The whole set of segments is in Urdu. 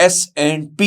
S&P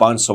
500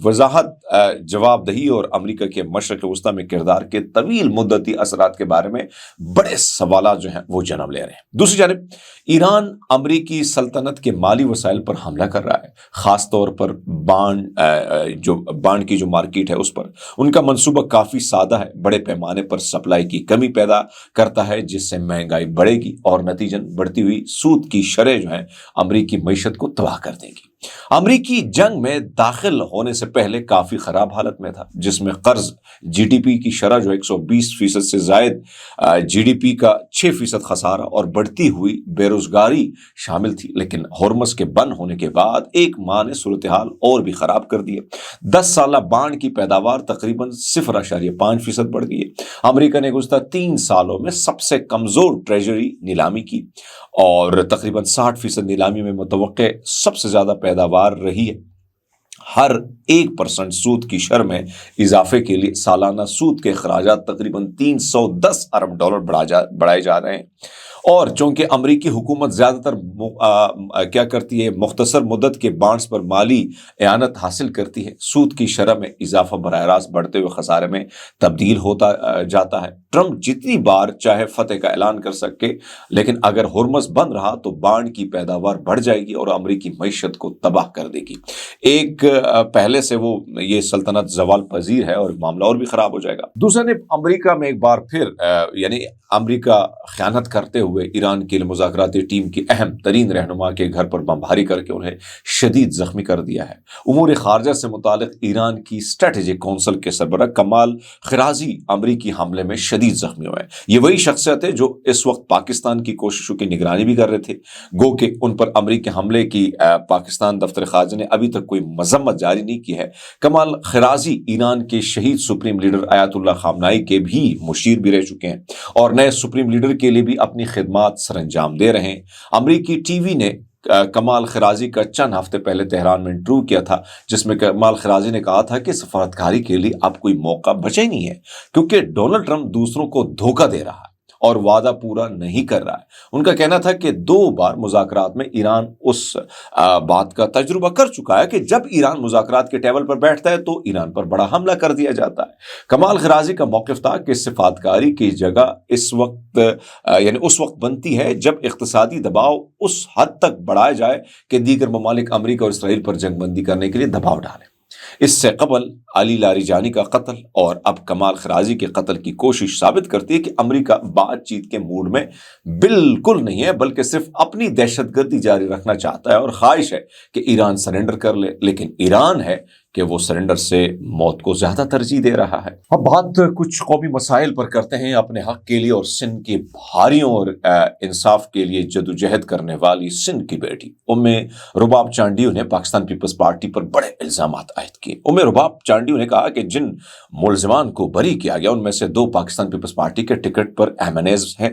وضاحت جواب دہی اور امریکہ کے مشرق وسطیٰ میں کردار کے طویل مدتی اثرات کے بارے میں بڑے سوالات جو ہیں وہ جنم لے رہے ہیں۔ دوسری جانب ایران امریکی سلطنت کے مالی وسائل پر حملہ کر رہا ہے، خاص طور پر بانڈ کی جو مارکیٹ ہے اس پر۔ ان کا منصوبہ کافی سادہ ہے، بڑے پیمانے پر سپلائی کی کمی پیدا کرتا ہے جس سے مہنگائی بڑھے گی اور نتیجن بڑھتی ہوئی سود کی شرح جو ہیں امریکی معیشت کو تباہ کر دیں گی۔ امریکی جنگ میں داخل ہونے سے پہلے کافی خراب حالت میں تھا، جس میں قرض، جی ڈی پی کی شرح جو 120% سے زائد، جی ڈی پی کا 6% خسارہ اور بڑھتی ہوئی بے روزگاری شامل تھی۔ لیکن ہرمز کے بند ہونے کے بعد ایک ماہ نے صورتحال اور بھی خراب کر دی ہے۔ 10 سالہ بانڈ کی پیداوار تقریباً 0.5% بڑھ گئی ہے۔ امریکہ نے گزشتہ 3 سالوں میں سب سے کمزور ٹریجری نیلامی کی اور تقریباً 60% نیلامی میں متوقع سب سے زیادہ پیداوار رہی ہے۔ ہر 1% سود کی شرح میں اضافے کے لیے سالانہ سود کے اخراجات تقریباً $310 ارب بڑھائے جا رہے ہیں۔ اور چونکہ امریکی حکومت زیادہ تر کیا کرتی ہے، مختصر مدت کے بانڈز پر مالی اعانت حاصل کرتی ہے، سود کی شرح میں اضافہ براہ راست بڑھتے ہوئے خسارے میں تبدیل ہوتا جاتا ہے۔ ٹرمپ جتنی بار چاہے فتح کا اعلان کر سکے، لیکن اگر ہرمز بند رہا تو بانڈ کی پیداوار بڑھ جائے گی اور امریکی معیشت کو تباہ کر دے گی۔ ایک پہلے سے وہ یہ سلطنت زوال پذیر ہے اور معاملہ اور بھی خراب ہو جائے گا۔ دوسرے نے امریکہ میں ایک بار پھر امریکہ خیانت کرتے ہوئے ایران کے مذاکراتی ٹیم کی اہم ترین رہنما کے گھر پر بمباری کر کے انہیں شدید زخمی کر دیا ہے۔ امور خارجہ سے متعلق ایران کی اسٹریٹجک کونسل کے سربراہ کمال خرازی امریکی حملے میں شدید زخمی ہوئے ہیں۔ یہ وہی شخصیت ہے جو اس وقت پاکستان کی کوششوں کی نگرانی بھی کر رہے تھے، گو کہ ان پر امریکی حملے کی پاکستان دفتر خارجہ نے ابھی تک کوئی مذمت جاری نہیں کی ہے۔ کمال خرازی ایران کے شہید سپریم لیڈر آیت اللہ خامنائی کے بھی مشیر بھی رہ چکے ہیں اور نئے سپریم لیڈر کے لیے بھی اپنی خدمات سر انجام دے رہے ہیں۔ امریکی ٹی وی نے کمال خرازی کا چند ہفتے پہلے تہران میں انٹرویو کیا تھا، جس میں کمال خرازی نے کہا تھا کہ سفارتکاری کے لیے اب کوئی موقع بچا ہی نہیں ہے، کیونکہ ڈونلڈ ٹرمپ دوسروں کو دھوکہ دے رہا ہے اور وعدہ پورا نہیں کر رہا ہے۔ ان کا کہنا تھا کہ 2 بار مذاکرات میں ایران اس بات کا تجربہ کر چکا ہے کہ جب ایران مذاکرات کے ٹیبل پر بیٹھتا ہے تو ایران پر بڑا حملہ کر دیا جاتا ہے۔ کمال خرازی کا موقف تھا کہ سفارتکاری کی جگہ اس وقت بنتی ہے جب اقتصادی دباؤ اس حد تک بڑھایا جائے کہ دیگر ممالک امریکہ اور اسرائیل پر جنگ بندی کرنے کے لیے دباؤ ڈالیں۔ اس سے قبل علی لاریجانی کا قتل اور اب کمال خرازی کے قتل کی کوشش ثابت کرتی ہے کہ امریکہ بات چیت کے موڈ میں بالکل نہیں ہے، بلکہ صرف اپنی دہشت گردی جاری رکھنا چاہتا ہے اور خواہش ہے کہ ایران سرنڈر کر لے، لیکن ایران ہے کہ وہ سرنڈر سے موت کو زیادہ ترجیح دے رہا ہے۔ اب بات کچھ قومی مسائل پر کرتے ہیں۔ اپنے حق کے لیے اور سندھ کے بھائیوں اور انصاف کے لیے جدوجہد کرنے والی سندھ کی بیٹی ام رباب چانڈیو نے پاکستان پیپلز پارٹی پر بڑے الزامات عائد کیے۔ ام رباب چانڈیو نے کہا کہ جن ملزمان کو بری کیا گیا ان میں سے 2 پاکستان پیپلز پارٹی کے ٹکٹ پر ایمنیز ہیں۔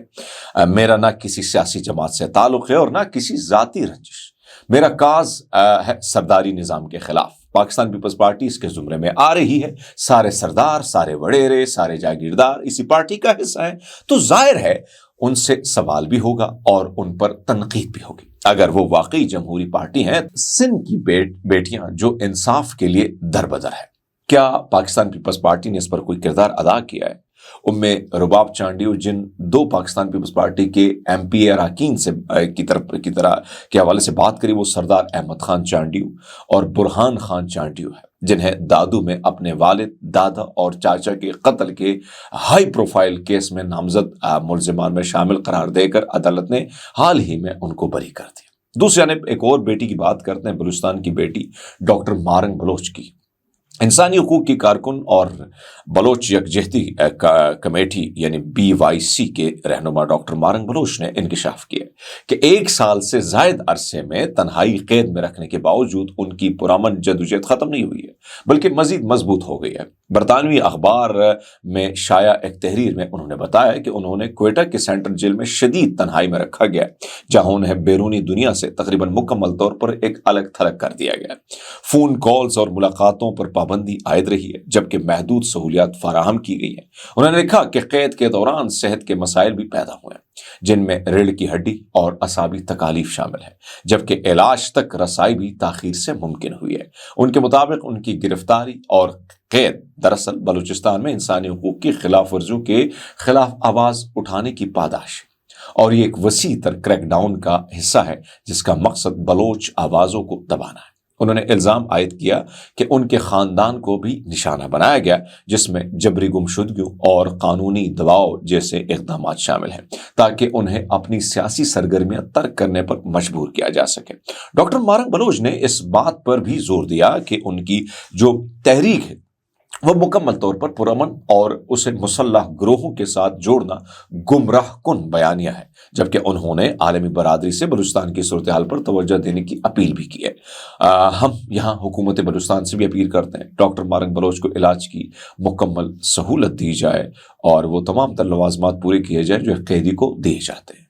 میرا نہ کسی سیاسی جماعت سے تعلق ہے اور نہ کسی ذاتی رنجش، میرا کاز ہے سرداری نظام کے خلاف۔ پاکستان پیپلز پارٹی اس کے زمرے میں آ رہی ہے، سارے سردار، سارے وڈیرے، سارے جاگیردار اسی پارٹی کا حصہ ہیں، تو ظاہر ہے ان سے سوال بھی ہوگا اور ان پر تنقید بھی ہوگی۔ اگر وہ واقعی جمہوری پارٹی ہیں، سندھ کی بیٹیاں جو انصاف کے لیے دربدر ہے، کیا پاکستان پیپلز پارٹی نے اس پر کوئی کردار ادا کیا ہے؟ ام رباب چانڈیو جن 2 پاکستان پیپلز پارٹی کے ایم پی اے اراکین کے حوالے سے بات کری، وہ سردار احمد خان چانڈیو اور برہان خان چانڈیو ہے، جنہیں دادو میں اپنے والد، دادا اور چاچا کے قتل کے ہائی پروفائل کیس میں نامزد ملزمان میں شامل قرار دے کر عدالت نے حال ہی میں ان کو بری کر دیا۔ دوسری جانب ایک اور بیٹی کی بات کرتے ہیں، بلوچستان کی بیٹی ڈاکٹر مارنگ بلوچ کی۔ انسانی حقوق کی کارکن اور بلوچ یکجہتی کمیٹی یعنی BYC کے رہنما ڈاکٹر مارنگ بلوچ نے انکشاف کیا کہ 1 سال سے زائد عرصے میں تنہائی قید میں رکھنے کے باوجود ان کی پرامن جدوجہد ختم نہیں ہوئی ہے بلکہ مزید مضبوط ہو گئی ہے۔ برطانوی اخبار میں شائع ایک تحریر میں انہوں نے بتایا کہ انہوں نے کوئٹہ کے سینٹرل جیل میں شدید تنہائی میں رکھا گیا جہاں انہیں بیرونی دنیا سے تقریباً مکمل طور پر ایک الگ تھلگ کر دیا گیا۔ فون کالز اور ملاقاتوں پر پابندی عائد رہی ہے جبکہ محدود سہولیات فراہم کی گئی ہیں۔ انہوں نے لکھا کہ قید کے دوران صحت کے مسائل بھی پیدا ہوئے ہیں۔ جن میں ریڑھ کی ہڈی اور اعصابی تکالیف شامل ہیں، جبکہ علاج تک رسائی بھی تاخیر سے ممکن ہوئی ہے۔ ان کے مطابق ان کی گرفتاری اور قید دراصل بلوچستان میں انسانی حقوق کی خلاف ورزیوں کے خلاف آواز اٹھانے کی پاداش ہے، اور یہ ایک وسیع تر کریک ڈاؤن کا حصہ ہے جس کا مقصد بلوچ آوازوں کو دبانا ہے۔ انہوں نے الزام عائد کیا کہ ان کے خاندان کو بھی نشانہ بنایا گیا، جس میں جبری گمشدگیوں اور قانونی دباؤ جیسے اقدامات شامل ہیں تاکہ انہیں اپنی سیاسی سرگرمیاں ترک کرنے پر مجبور کیا جا سکے۔ ڈاکٹر مبارک بلوچ نے اس بات پر بھی زور دیا کہ ان کی جو تحریک ہے وہ مکمل طور پر پرامن اور اسے مسلح گروہوں کے ساتھ جوڑنا گمراہ کن بیانیہ ہے، جبکہ انہوں نے عالمی برادری سے بلوچستان کی صورتحال پر توجہ دینے کی اپیل بھی کی ہے۔ ہم یہاں حکومت بلوچستان سے بھی اپیل کرتے ہیں ڈاکٹر مبارک بلوچ کو علاج کی مکمل سہولت دی جائے اور وہ تمام تر لوازمات پورے کیے جائیں جو ایک قیدی کو دیے جاتے ہیں۔